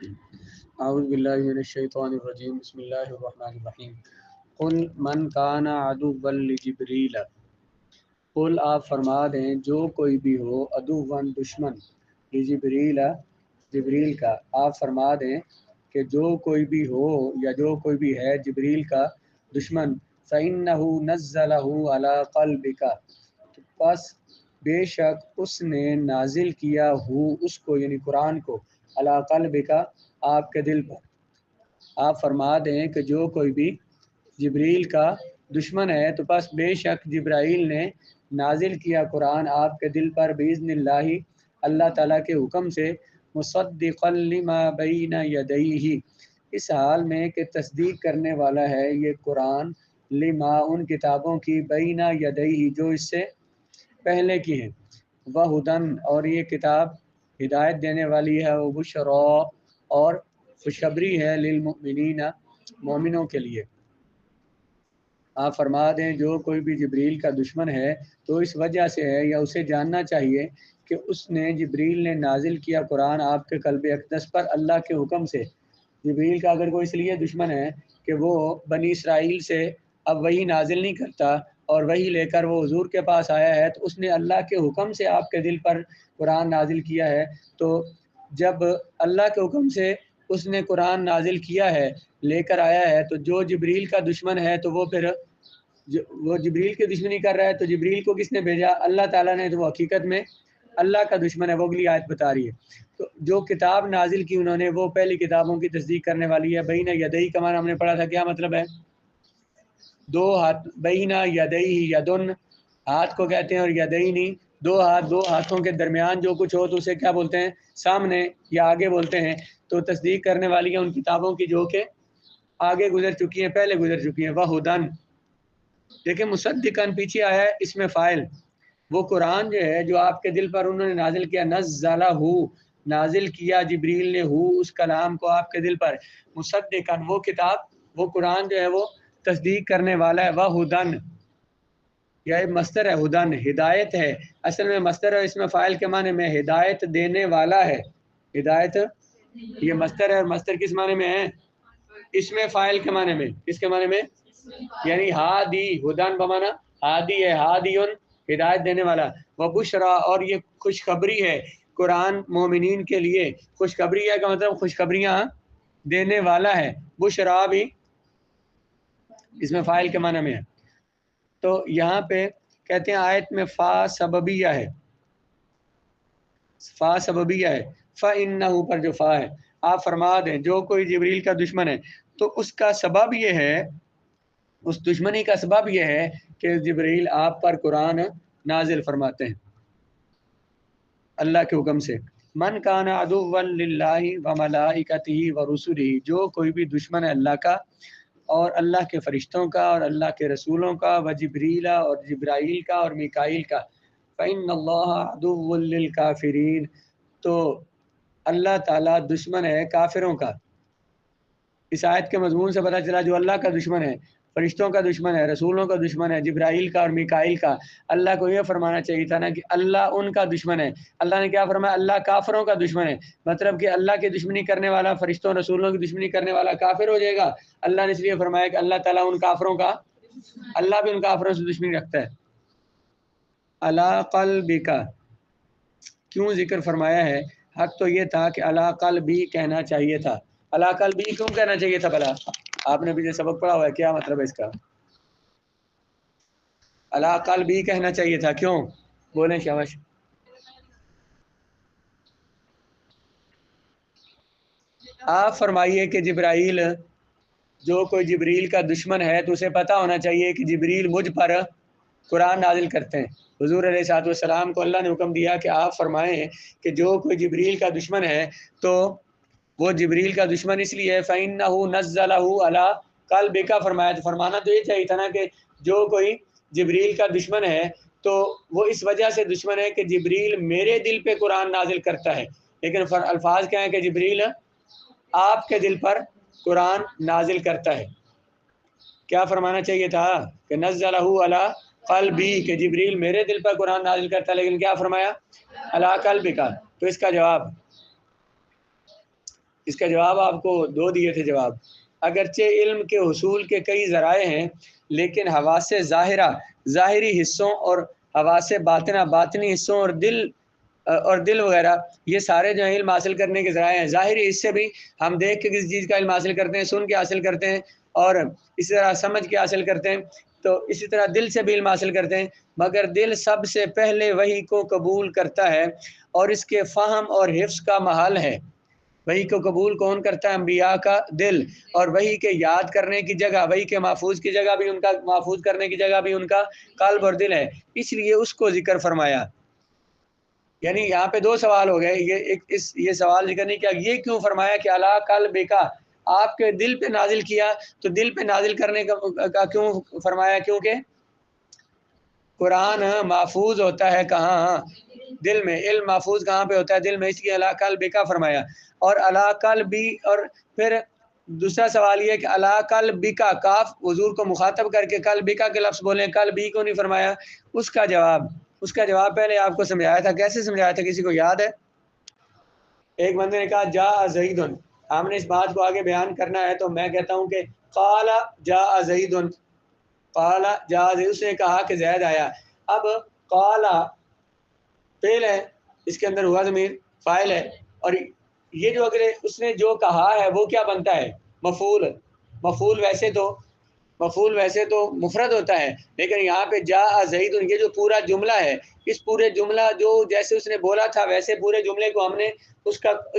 اعوذ باللہ من الشیطان الرجیم بسم اللہ الرحمن الرحیم قل من کان عدوا لجبریل قل آپ فرما دیں جو کوئی بھی ہو عدوا دشمن لجبریل جبریل کا آپ فرما دیں کہ جو کوئی بھی ہو یا جو کوئی بھی ہے جبریل کا دشمن فإنہ نزلہ علی قلبک پس بے شک اس نے نازل کیا ہو اس کو یعنی قرآن کو علی قلبک آپ کے دل پر آپ فرما دیں کہ جو کوئی بھی جبریل کا دشمن ہے تو پس بے شک جبرائیل نے نازل کیا قرآن آپ کے دل پر باذن اللہ اللہ تعالیٰ کے حکم سے مصدقا لما بین یدیہ اس حال میں کہ تصدیق کرنے والا ہے یہ قرآن لما ان کتابوں کی بین یدیہ جو اس سے پہلے کی ہیں وہدن اور یہ کتاب ہدایت دینے والی ہے وہ بشرا اور خوشخبری ہے للمؤمنین مومنوں کے لیے آپ فرما دیں جو کوئی بھی جبریل کا دشمن ہے تو اس وجہ سے ہے یا اسے جاننا چاہیے کہ اس نے جبریل نے نازل کیا قرآن آپ کے قلب اقدس پر اللہ کے حکم سے جبریل کا اگر کوئی اس لیے دشمن ہے کہ وہ بنی اسرائیل سے اب وہی نازل نہیں کرتا اور وہی لے کر وہ حضور کے پاس آیا ہے تو اس نے اللہ کے حکم سے آپ کے دل پر قرآن نازل کیا ہے تو جب اللہ کے حکم سے اس نے قرآن نازل کیا ہے لے کر آیا ہے تو جو جبریل کا دشمن ہے تو وہ پھر وہ جبریل کی دشمنی کر رہا ہے تو جبریل کو کس نے بھیجا اللہ تعالیٰ نے تو وہ حقیقت میں اللہ کا دشمن ہے وہ اگلی آیت بتا رہی ہے تو جو کتاب نازل کی انہوں نے وہ پہلی کتابوں کی تصدیق کرنے والی ہے بین یدئی کا معنی ہم نے پڑھا تھا کیا مطلب ہے دو ہاتھ بین یدئی یدن ہاتھ کو کہتے ہیں اور یدئی نہیں دو ہاتھوں کے درمیان جو کچھ ہو تو اسے کیا بولتے ہیں سامنے یا آگے بولتے ہیں تو تصدیق کرنے والی ہیں ان کتابوں کی جو کہ آگے گزر چکی ہیں پہلے گزر چکی ہیں وہدن دیکھیں مصدقاً پیچھے آیا ہے اس میں فاعل وہ قرآن جو ہے جو آپ کے دل پر انہوں نے نازل کیا نزلہ نازل کیا جبریل نے اس کلام کو آپ کے دل پر مصدقاً وہ کتاب وہ قرآن جو ہے وہ تصدیق کرنے والا ہے وہدن یا مصدر ہے ہدن ہدایت ہے اصل میں مصدر ہے اس میں فاعل کے معنی میں ہدایت دینے والا ہے ہدایت یہ مصدر ہے اور مصدر کس معنی میں ہے اس میں فاعل کے معنی میں کس کے معنی میں یعنی ہادی ہدن بمانا ہادی ہے ہادیون ہدایت دینے والا وہ بشرا اور یہ خوشخبری ہے قرآن مومنین کے لیے خوشخبری ہے کا مطلب خوشخبریاں دینے والا ہے بشرا بھی اس میں فاعل کے معنی میں ہے تو یہاں پہ کہتے ہیں آیت میں فا سببیہ ہے فا سببیہ ہے فَإِنَّهُ پر جو فا ہے آپ فرما دیں جو کوئی جبریل کا دشمن ہے تو اس کا سبب یہ ہے اس دشمنی کا سبب یہ ہے کہ جبریل آپ پر قرآن نازل فرماتے ہیں اللہ کے حکم سے من کان عدوا للہ وملائکتہ ورسلہ جو کوئی بھی دشمن ہے اللہ کا اور اللہ کے فرشتوں کا اور اللہ کے رسولوں کا وجبریل اور جبرائیل کا اور میکائیل کا فإن اللہ عدو للکافرین تو اللہ تعالیٰ دشمن ہے کافروں کا اس آیت کے مضمون سے پتہ چلا جو اللہ کا دشمن ہے فرشتوں کا دشمن ہے رسولوں کا دشمن ہے جبرائیل کا اور میکائیل کا اللہ کو یہ فرمانا چاہیے تھا نا کہ اللہ ان کا دشمن ہے اللہ نے کیا فرمایا اللہ کافروں کا دشمن ہے مطلب کہ اللہ کی دشمنی کرنے والا فرشتوں رسولوں کی دشمنی کرنے والا کافر ہو جائے گا اللہ نے اس لیے فرمایا کہ اللہ تعالیٰ ان کافروں کا اللہ بھی ان کافروں سے دشمنی رکھتا ہے علی قلبک کیوں ذکر فرمایا ہے حق تو یہ تھا کہ علی قلبی کہنا چاہیے تھا علی قلبی کیوں کہنا چاہیے تھا بھلا آپ نے بھی جو سبق پڑھا ہوا ہے کیا مطلب ہے اس کا علی قلبی کہنا چاہیے تھا کیوں بولیں شاباش آپ فرمائیے کہ جبرائیل جو کوئی جبریل کا دشمن ہے تو اسے پتہ ہونا چاہیے کہ جبریل مجھ پر قرآن نازل کرتے ہیں حضور علیہ الصلوۃ والسلام کو اللہ نے حکم دیا کہ آپ فرمائیں کہ جو کوئی جبریل کا دشمن ہے تو وہ جبریل کا دشمن اس لیے فَإِنَّهُ نَزَّلَهُ عَلَىٰ قَلْبِكَ فرمایا تو فرمانا تو یہ چاہیے تھا نا کہ جو کوئی جبریل کا دشمن ہے تو وہ اس وجہ سے دشمن ہے کہ جبریل میرے دل پہ قرآن نازل کرتا ہے لیکن الفاظ کیا ہیں کہ جبریل آپ کے دل پر قرآن نازل کرتا ہے کیا فرمانا چاہیے تھا کہ نزلہ علی قلبی کہ جبریل میرے دل پر قرآن نازل کرتا ہے لیکن کیا فرمایا علی قلبک تو اس کا جواب اس کا جواب آپ کو دو دیے تھے جواب. اگرچہ علم کے حصول کے کئی ذرائع ہیں لیکن حواس ظاہرہ ظاہری حصوں اور حواس باطنہ باطنی حصوں اور دل وغیرہ یہ سارے جو ہیں علم حاصل کرنے کے ذرائع ہیں. ظاہری حصے بھی ہم دیکھ کے کسی چیز کا علم حاصل کرتے ہیں, سن کے حاصل کرتے ہیں اور اسی طرح سمجھ کے حاصل کرتے ہیں. تو اسی طرح دل سے بھی علم حاصل کرتے ہیں, مگر دل سب سے پہلے وحی کو قبول کرتا ہے اور اس کے فہم اور حفظ کا محل ہے. وحی کو قبول کون کرتا ہے؟ انبیاء کا دل. اور وحی کے یاد کرنے کی جگہ, وحی کے محفوظ کی جگہ بھی ان کا, محفوظ کرنے کی جگہ بھی ان کا قلب اور دل ہے, اس لیے اس کو ذکر فرمایا. یعنی یہاں پہ دو سوال ہو گئے. یہ سوال ذکر نہیں کیا, یہ کیوں فرمایا کہ علی قلبک کا آپ کے دل پہ نازل کیا, تو دل پہ نازل کرنے کا کیوں فرمایا؟ کیونکہ قرآن محفوظ ہوتا ہے کہاں؟ دل میں. علم محفوظ کہاں پہ ہوتا ہے؟ دل میں, اس لیے علی قلبک فرمایا. اور علی قلبی, اور پھر دوسرا سوال یہ کہ علی قلبک, کاف حضور کو مخاطب کر کے قلبک کے لفظ بولیں, قلبی کو نہیں فرمایا. اس کا جواب پہلے آپ کو سمجھایا تھا. کیسے سمجھایا تھا, کسی کو یاد ہے؟ ایک بندے نے کہا جاء زید, ہم نے اس بات کو آگے بیان کرنا ہے تو میں کہتا ہوں کہ قال جاء زید, قال جاء زید, اس نے کہا کہ زید آیا. اب قال فعل ہے, اس کے اندر ہوا ضمیر فاعل ہے, اور یہ جو اگر اس نے جو کہا ہے وہ کیا بنتا ہے؟ مفعول. مفعول ویسے تو مفرد ہوتا ہے, لیکن یہاں پہ جاء زید, یہ جو پورا جملہ ہے, اس پورے جملہ جو جیسے اس نے بولا تھا ویسے پورے جملے کو ہم نے اس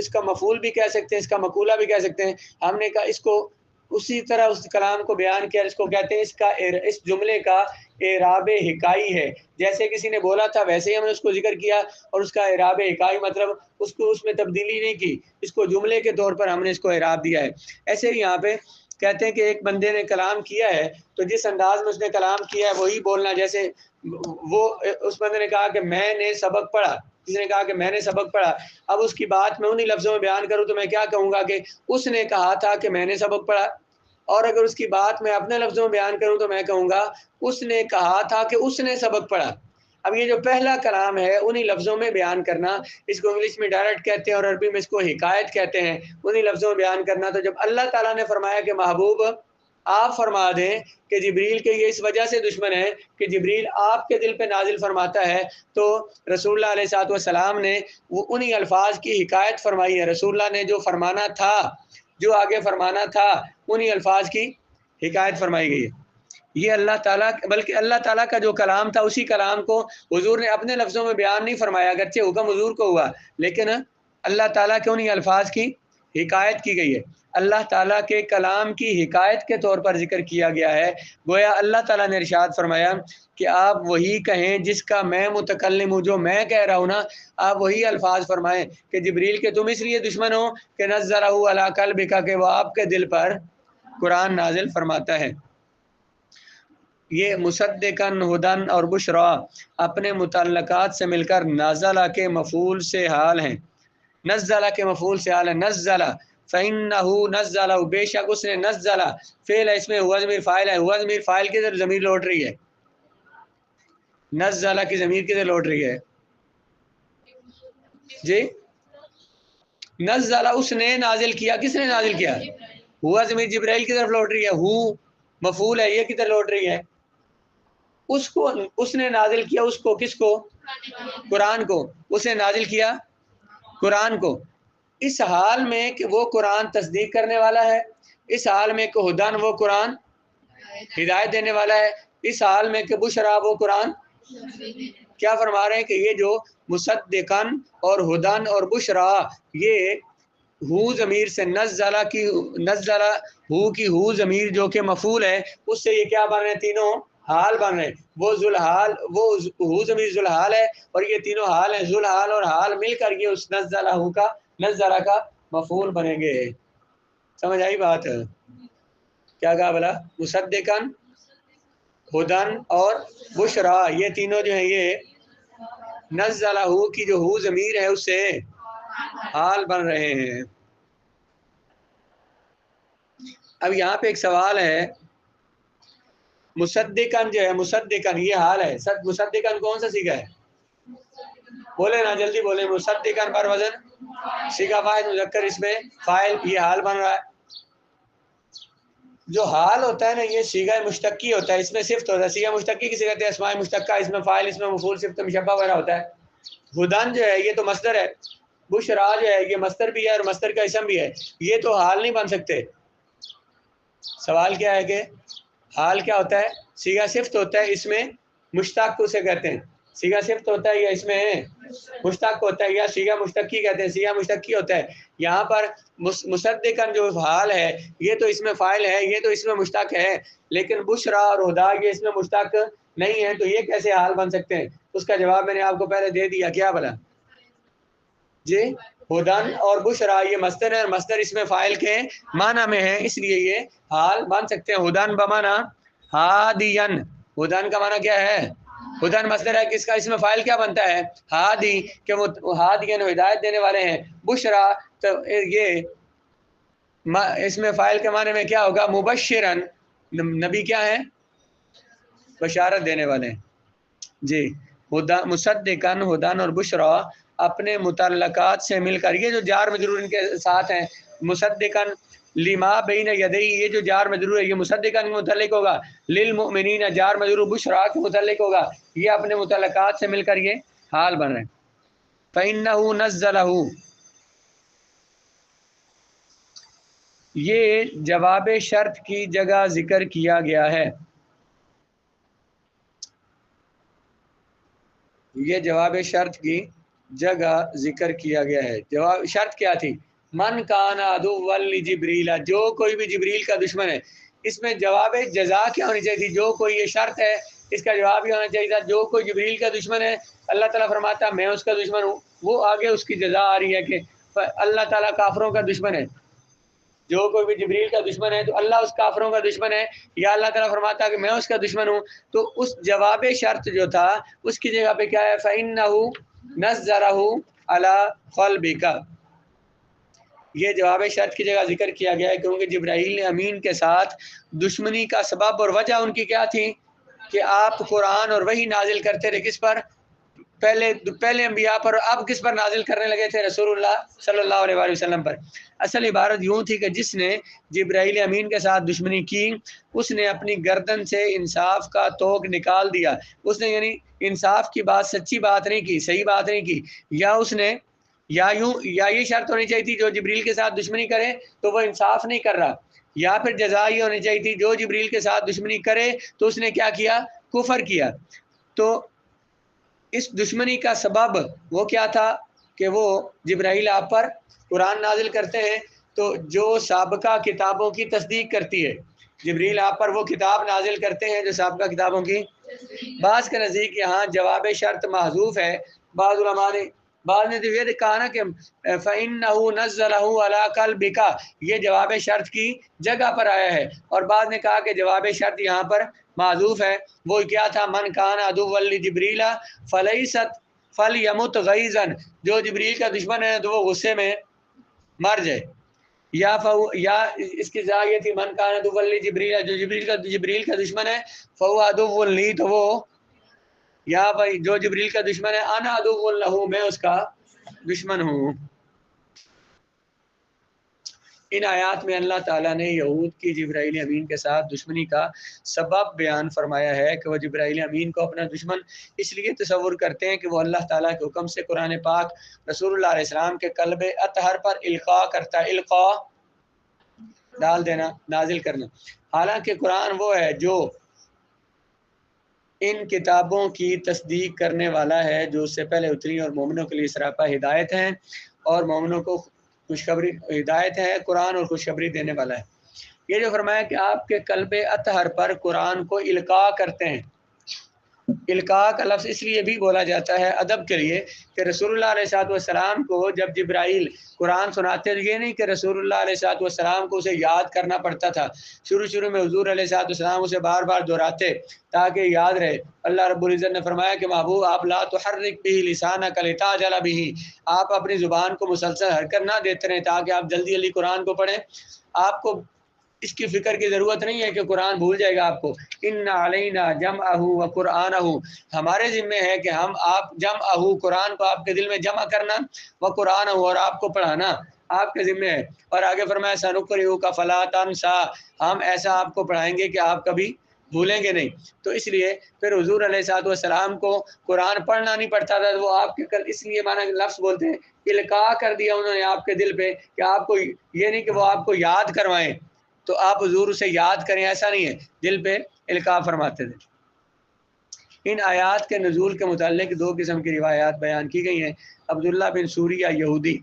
کا مفعول بھی کہہ سکتے ہیں, اس کا مقولہ بھی کہہ سکتے ہیں. ہم نے کہا اس کو اسی طرح اس کلام کو بیان کیا, اس کو کہتے ہیں اس جملے کا اعراب حکائی ہے. جیسے کسی نے بولا تھا ویسے ہی ہم نے اس کو ذکر کیا, اور اس کا اعراب حکائی مطلب اس میں تبدیلی نہیں کی, اس کو جملے کے طور پر ہم نے اس کو اعراب دیا ہے. ایسے ہی یہاں پہ کہتے ہیں کہ ایک بندے نے کلام کیا ہے تو جس انداز میں اس نے کلام کیا ہے وہی بولنا. جیسے وہ اس بندے نے کہا کہ میں نے سبق پڑھا, کسی نے کہا کہ میں نے سبق پڑھا. اب اس کی بات میں انہی لفظوں میں بیان کروں تو میں کیا کہوں گا کہ اس نے کہا تھا کہ میں نے سبق پڑھا. اور اگر اس کی بات میں اپنے لفظوں میں بیان کروں تو میں کہوں گا اس نے کہا تھا کہ اس نے سبق پڑھا. اب یہ جو پہلا کلام ہے انہی لفظوں میں بیان کرنا, اس کو انگلش میں ڈائریکٹ کہتے ہیں اور عربی میں اس کو حکایت کہتے ہیں, انہی لفظوں میں بیان کرنا. تو جب اللہ تعالیٰ نے فرمایا کہ محبوب آپ فرما دیں کہ جبریل کے یہ اس وجہ سے دشمن ہیں کہ جبریل آپ کے دل پہ نازل فرماتا ہے, تو رسول اللہ علیہ والسلام نے وہ انہی الفاظ کی حکایت فرمائی ہے. رسول اللہ نے جو فرمانا تھا, جو آگے فرمانا تھا, انہی الفاظ کی حکایت فرمائی گئی ہے. یہ اللہ تعالیٰ, بلکہ اللہ تعالیٰ کا جو کلام تھا اسی کلام کو حضور نے اپنے لفظوں میں بیان نہیں فرمایا, اگرچہ حکم حضور کو ہوا, لیکن اللہ تعالیٰ کے انہی الفاظ کی حکایت کی گئی ہے. اللہ تعالیٰ کے کلام کی حکایت کے طور پر ذکر کیا گیا ہے. گویا اللہ تعالیٰ نے ارشاد فرمایا کہ آپ وہی کہیں جس کا میں متکلم ہوں, جو میں کہہ رہا ہوں نا آپ وہی الفاظ فرمائیں کہ جبریل کے تم اس لیے دشمن ہو کہ نزلہ علی قلبک, کہ وہ آپ کے دل پر قرآن نازل فرماتا ہے. یہ مصدقاً ہدن اور بشرا اپنے متعلقات سے مل کر نازلہ کے مفعول سے حال ہیں. نزلہ کے مفعول سے حال ہے. نزلہ فإنه نزلہ, بے شک اس نے, نزلہ فعل ہے, اس میں ہوا ضمیر فاعل ہے, ہوا ضمیر فاعل کی طرف ضمیر لوٹ رہی ہے, نزلہ کی ضمیر کی طرف لوٹ رہی ہے جی. نزلہ اس نے نازل کیا, کس نے نازل کیا؟ ہوا ضمیر جبرائیل کی طرف لوٹ رہی ہے, ہو مفعول ہے, یہ کی طرف لوٹ رہی ہے. اس کو اس نے نازل کیا, اس کو کس کو؟ قرآن کو. اس نے نازل کیا قرآن کو اس حال میں کہ وہ قرآن تصدیق کرنے والا ہے, اس حال میں کہ ہدن وہ قرآن ہدایت دینے والا ہے, اس حال میں کہ بشرا وہ قرآن. کیا فرما رہے ہیں کہ یہ جو مصدقاً اور ہدن اور بشرا, یہ ہو ضمیر سے نزلہ ہو کی ہو ضمیر جو کہ مفعول ہے, اس سے یہ کیا بن رہے ہیں؟ تینوں حال بن رہے ہیں. وہ ذوالحال, وہ ہو ضمیر ذوالحال ہے, اور یہ تینوں حال ہیں. ذوالحال اور حال مل کر یہ اس نزلہ کا مفعول بنیں گے. سمجھ آئی بات؟ کیا کہا بلا؟ مصدقاً ہدن اور بشرا, یہ تینوں جو ہیں یہ نزلہ کی جو ہو ضمیر ہے اس سے حال بن رہے ہیں. اب یہاں پہ ایک سوال ہے, مصدقاً جو ہے, مصدقاً یہ حال ہے, مصدقاً کون سا صیغہ ہے؟ بولے نا جلدی بولے. مصدقاً پر وزن صیغہ فاعل مذکر اس میں فاعل یہ حال بن رہا ہے. جو حال ہوتا ہے نا یہ صیغہ مشتقی ہوتا ہے, اس میں صفت ہوتا ہے. صیغہ مشتقی کسے کہتے ہیں؟ اسماء مشتقہ, اس میں فاعل اس میں مفعول صفت مشبہ وغیرہ ہوتا ہے. ہدن جو ہے یہ تو مصدر ہے, بشرا جو ہے یہ مصدر بھی ہے اور مصدر کا اسم بھی ہے. یہ تو حال نہیں بن سکتے. سوال کیا ہے کہ حال کیا ہوتا ہے؟ صیغہ صفت ہوتا ہے, اس میں مشتق اسے کہتے ہیں. صیغہ صفت ہوتا ہے یا اس میں مشتق ہوتا ہے یا صیغہ مشتقی کہتے ہیں. صیغہ مشتقی ہوتا ہے. یہاں پر مصدقاً جو حال ہے یہ تو اس میں فاعل ہے, یہ تو اس میں مشتق ہے, لیکن بشرا اور ہدا یہ اس میں مشتق نہیں ہے, تو یہ کیسے حال بن سکتے ہیں؟ اس کا جواب میں نے آپ کو پہلے دے دیا. کیا بولا جی؟ ہدن اور بشرا یہ مصدر ہے اور مصدر اس میں فاعل کے معنی میں ہے, اس لیے یہ حال بن سکتے ہیں. ہدن بمانا ہادین, ہدن کا معنی کیا ہے؟ ہدن مصدر ہے, کس کا اس میں فاعل کیا بنتا ہے؟ ہادی, کہ ہادین ہدایت دینے والے ہیں. بشرا تو یہ اس میں فاعل کے معنی میں کیا ہوگا؟ مبشرن, نبی کیا ہے؟ بشارت دینے والے. جی مصدقاً ہدن اور بشرا اپنے متعلقات سے مل کر, یہ جو جار مجرور ان کے ساتھ ہیں, مصدقاً لما بین یدی, یہ جو جار مجرور ہے یہ مصدقاً کے متعلق ہوگا. للمؤمنین جار مجرور بشرا کے متعلق ہوگا. یہ اپنے متعلقات سے مل کر یہ حال بن رہے ہیں. فإنه نزلہ, یہ جواب شرط کی جگہ ذکر کیا گیا ہے. یہ جواب شرط کی جگہ ذکر کیا گیا ہے. جواب شرط کیا تھی؟ من کان عدوا لجبریل, جو کوئی بھی جبریل کا دشمن ہے. اس میں جواب جزا کیا ہونی چاہیے تھی؟ جو کوئی, یہ شرط ہے, اس کا جواب یہ ہونا چاہیے تھا جو کوئی جبریل کا دشمن ہے. اللہ تعالیٰ فرماتا میں اس کا دشمن ہوں, وہ آگے اس کی جزا آ رہی ہے کہ اللہ تعالیٰ کافروں کا دشمن ہے. جو کوئی بھی جبریل کا دشمن ہے تو اللہ اس کافروں کا دشمن ہے, یا اللہ تعالیٰ فرماتا ہے کہ میں اس کا دشمن ہوں. تو اس جواب شرط جو تھا اس کی جگہ پہ کیا ہے؟ فَإِنَّهُ نَزَّلَهُ عَلَى قَلْبِكَ, یہ جواب شرط کی جگہ ذکر کیا گیا ہے, کیونکہ جبرائیل امین کے ساتھ دشمنی کا سبب اور وجہ ان کی کیا تھی کہ آپ قرآن اور وحی نازل کرتے رہے. کس پر؟ پہلے انبیاء پر, اب کس پر نازل کرنے لگے تھے؟ رسول اللہ صلی اللہ علیہ وآلہ وسلم پر. اصل عبارت یوں تھی کہ جس نے جبرائیل امین کے ساتھ دشمنی کی اس نے اپنی گردن سے انصاف کا توق نکال دیا. اس نے یعنی انصاف کی بات, سچی بات نہیں کی, صحیح بات نہیں کی. یا اس نے یا یہ شرط ہونی چاہیے تھی جو جبریل کے ساتھ دشمنی کرے تو وہ انصاف نہیں کر رہا, یا پھر جزا یہ ہونی چاہیے تھی جو جبریل کے ساتھ دشمنی کرے تو اس نے کیا کیا؟ کفر کیا. تو اس دشمنی کا سبب وہ کیا تھا کہ وہ جبرائیل آپ پر قرآن نازل کرتے ہیں, تو جو سابقہ کتابوں کی تصدیق کرتی ہے. جبریل آپ پر وہ کتاب نازل کرتے ہیں جو سابقہ کتابوں کی. بعض کے نزدیک یہاں جواب شرط محذوف ہے. بعض علماء نے تو یہ کہا نا کہ فَإِنَّهُ نَزَّلَهُ عَلَى قَلْبِكَ, یہ جواب شرط کی جگہ پر آیا ہے. اور بعض نے کہا کہ جواب شرط یہاں پر معذوف ہے. وہ کیا تھا؟ من کان عدوا لجبریل فلیست فلیمت غیظا, جو جبریل کا دشمن ہے تو وہ غصے میں مر جائے. یا اس کی جگہ یہ تھی من کان عدوا لجبریل, جو جبریل کا دشمن ہے فهو عدو لی, تو وہ یا بھائی جو جبریل کا دشمن ہے انا عدو لہ, میں اس کا دشمن ہوں. ان آیات میں اللہ تعالیٰ نے یہود کی جبرائیل امین کے ساتھ دشمنی کا سبب بیان فرمایا ہے کہ وہ جبرائیل امین کو اپنا دشمن اس لیے تصور کرتے ہیں کہ وہ اللہ تعالیٰ کے حکم سے قرآن پاک رسول اللہ علیہ السلام کے قلب اطہر پر القاء کرتا ہے. القاء ڈال دینا, نازل کرنا. حالانکہ قرآن وہ ہے جو ان کتابوں کی تصدیق کرنے والا ہے جو اس سے پہلے اتری, اور مومنوں کے لیے سراپا ہدایت ہیں, اور مومنوں کو خوشخبری ہدایت ہے قرآن, اور خوشخبری دینے والا ہے. یہ جو فرمایا کہ آپ کے قلب اطہر پر قرآن کو القاء کرتے ہیں. القاء کا لفظ اس لیے بھی بولا جاتا ہے ادب کے لیے کہ رسول اللہ علیہ والسلام کو جب جبرائیل قرآن سناتے تھے, یہ نہیں کہ رسول اللہ علیہ والسلام کو اسے یاد کرنا پڑتا تھا. شروع میں حضور علیہ والسلام اسے بار بار دہراتے تاکہ یاد رہے. اللہ رب العزت نے فرمایا کہ محبوب آپ لا تحرک به لسانک لتعجل به, آپ اپنی زبان کو مسلسل حرکت نہ دیتے رہیں تاکہ آپ جلدی قرآن کو پڑھیں. آپ کو اس کی فکر کی ضرورت نہیں ہے کہ قرآن بھول جائے گا آپ کو. ان علینا جمعہ و قرآنہ، ہمارے ذمے ہے کہ ہم آپ جمعہ قرآن کو آپ کے دل میں جمع کرنا، و قرآن اور آپ کو پڑھانا آپ کے ذمے ہے. اور آگے فرمایا سنقرئک فلا تنسا، ہم ایسا آپ کو پڑھائیں گے کہ آپ کبھی بھولیں گے نہیں. تو اس لیے پھر حضور علیہ الصلوۃ والسلام کو قرآن پڑھنا نہیں پڑتا تھا، وہ آپ کے کل اس لیے مانا لفظ بولتے ہیں القاء کر دیا انہوں نے آپ کے دل پہ کہ آپ کو یہ نہیں کہ وہ آپ کو یاد کروائیں تو آپ حضور اسے یاد کریں، ایسا نہیں ہے، دل پہ القاء فرماتے تھے. ان آیات کے نزول کے متعلق دو قسم کی روایات بیان کی گئی ہیں. عبداللہ بن سوریہ یہودی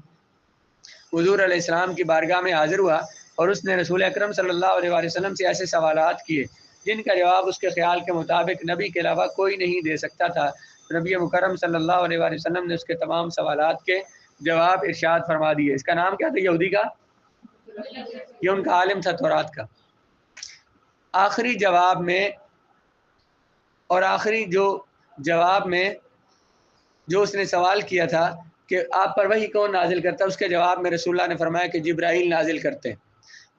حضور علیہ السلام کی بارگاہ میں حاضر ہوا اور اس نے رسول اکرم صلی اللہ علیہ وسلم سے ایسے سوالات کیے جن کا جواب اس کے خیال کے مطابق نبی کے علاوہ کوئی نہیں دے سکتا تھا. نبی مکرم صلی اللہ علیہ وسلم نے اس کے تمام سوالات کے جواب ارشاد فرما دیے. اس کا نام کیا تھا یہودی کا؟ یہ ان کا عالم تھا تورات کا. آخری جواب میں اور آخری جو جواب میں جو اس نے سوال کیا تھا کہ آپ پر وحی کون نازل کرتا ہے، اس کے جواب میں رسول اللہ نے فرمایا کہ جبرائیل نازل کرتے ہیں.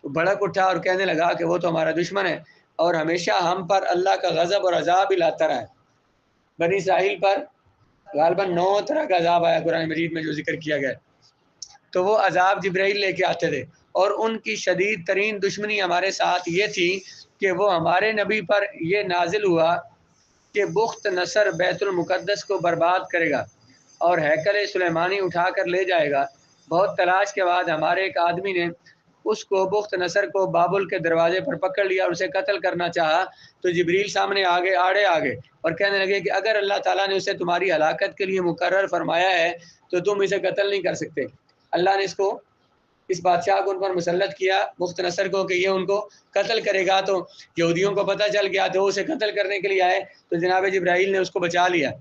تو بھڑک اٹھا اور کہنے لگا کہ وہ تو ہمارا دشمن ہے اور ہمیشہ ہم پر اللہ کا غضب اور عذاب ہی لاتا رہا ہے. بنی اسرائیل پر غالباً 9 طرح کا عذاب آیا قرآن مجید میں جو ذکر کیا گیا، تو وہ عذاب جبرائیل لے کے آتے تھے. اور ان کی شدید ترین دشمنی ہمارے ساتھ یہ تھی کہ وہ ہمارے نبی پر یہ نازل ہوا کہ بخت نصر بیت المقدس کو برباد کرے گا اور ہیکل سلیمانی اٹھا کر لے جائے گا. بہت تلاش کے بعد ہمارے ایک آدمی نے اس کو بخت نصر کو بابل کے دروازے پر پکڑ لیا اور اسے قتل کرنا چاہا تو جبریل سامنے آگے اور کہنے لگے کہ اگر اللہ تعالیٰ نے اسے تمہاری ہلاکت کے لیے مقرر فرمایا ہے تو تم اسے قتل نہیں کر سکتے. اللہ نے اس بادشاہ کو ان پر مسلط کیا بخت نصر کو کہ یہ ان کو قتل کرے گا. تو یہودیوں کو پتہ چل گیا تو اسے قتل کرنے کے لیے آئے تو جناب جبرائیل نے اس کو بچا لیا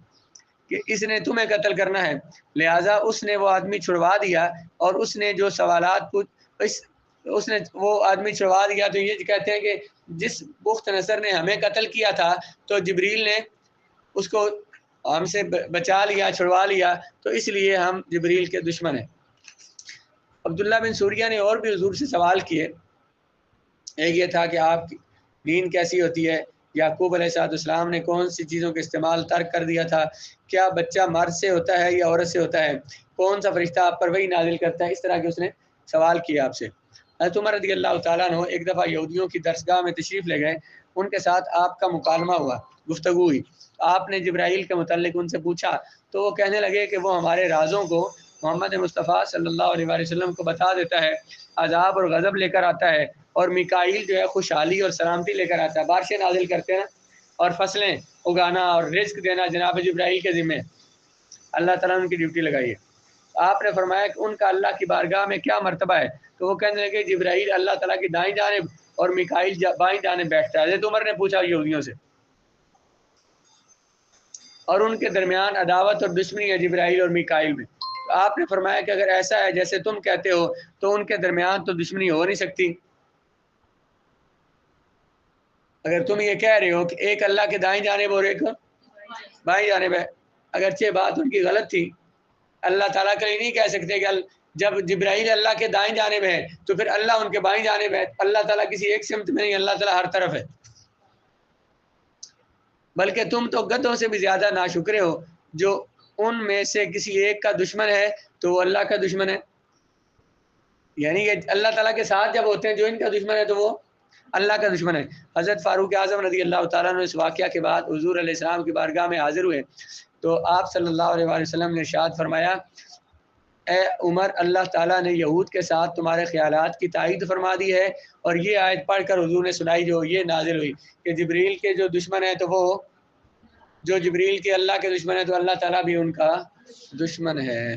کہ اس نے تمہیں قتل کرنا ہے. لہٰذا اس نے وہ آدمی چھڑوا دیا اور اس نے جو سوالات اس نے وہ آدمی چھڑوا دیا. تو یہ کہتے ہیں کہ جس بخت نصر نے ہمیں قتل کیا تھا تو جبریل نے اس کو ہم سے بچا لیا، چھڑوا لیا، تو اس لیے ہم جبریل کے دشمن ہیں. عبداللہ بن سوریہ نے اور بھی حضور سے سوال کیے. ایک یہ تھا کہ آپ کی دین کیسی ہوتی ہے، یعقوب علیہ السلام نے کون سی چیزوں کے استعمال ترک کر دیا تھا، کیا بچہ مرد سے ہوتا ہے یا عورت سے ہوتا ہے، کون سا فرشتہ آپ پر وہی نازل کرتا ہے. اس طرح کے اس نے سوال کیا آپ سے. حضرت عمر رضی اللہ تعالیٰ عنہ ایک دفعہ یہودیوں کی درسگاہ میں تشریف لے گئے، ان کے ساتھ آپ کا مکالمہ ہوا، گفتگو ہوئی. آپ نے جبرائیل کے متعلق ان سے پوچھا تو وہ کہنے لگے کہ وہ ہمارے رازوں کو محمد مصطفیٰ صلی اللہ علیہ وسلم کو بتا دیتا ہے، عذاب اور غضب لے کر آتا ہے، اور میکائیل جو ہے خوشحالی اور سلامتی لے کر آتا ہے. بارشیں نازل کرتے ہیں اور فصلیں اگانا اور رزق دینا جناب جبرائیل کے ذمہ، اللہ تعالیٰ نے ان کی ڈیوٹی لگائی ہے. آپ نے فرمایا کہ ان کا اللہ کی بارگاہ میں کیا مرتبہ ہے، تو وہ کہنے لگے جبرائیل اللہ تعالیٰ کی دائیں جانب اور میکائیل بائیں جانب بیٹھتا ہے. حضرت عمر نے پوچھا یہودیوں سے، اور ان کے درمیان عداوت اور دشمنی ہے جبرائیل اور میکائیل میں. آپ نے فرمایا کہ اگر ایسا ہے جیسے تم کہتے ہو تو ان کے درمیان تو دشمنی ہو نہیں سکتی. اگر تم یہ کہہ رہے ہو کہ ایک اللہ کے دائیں جانب اور ایک بائیں جانب ہے، اگرچہ بات ان کی غلط تھی، اللہ تعالیٰ کے لیے نہیں کہہ سکتے کہ جب جبرائیل اللہ کے دائیں جانب ہے تو پھر اللہ ان کے بائیں جانب ہے. اللہ تعالیٰ کسی ایک سمت میں نہیں، اللہ تعالیٰ ہر طرف ہے. بلکہ تم تو گدھوں سے بھی زیادہ ناشکرے ہو، جو ان میں سے کسی ایک کا دشمن ہے تو وہ اللہ کا دشمن ہے. یعنی کہ اللہ تعالیٰ کے ساتھ جب ہوتے ہیں جو ان کا دشمن ہے تو وہ اللہ کا دشمن ہے. حضرت فاروق اعظم رضی اللہ تعالیٰ عنہ اس واقعہ کے بعد حضور علیہ السلام کی بارگاہ میں حاضر ہوئے تو آپ صلی اللہ علیہ وسلم نے ارشاد فرمایا، اے عمر، اللہ تعالیٰ نے یہود کے ساتھ تمہارے خیالات کی تائید فرما دی ہے. اور یہ آیت پڑھ کر حضور نے سنائی جو یہ نازل ہوئی کہ جبریل کے جو دشمن ہیں تو وہ جو جبریل کے اللہ کے دشمن ہے تو اللہ تعالیٰ بھی ان کا دشمن ہے.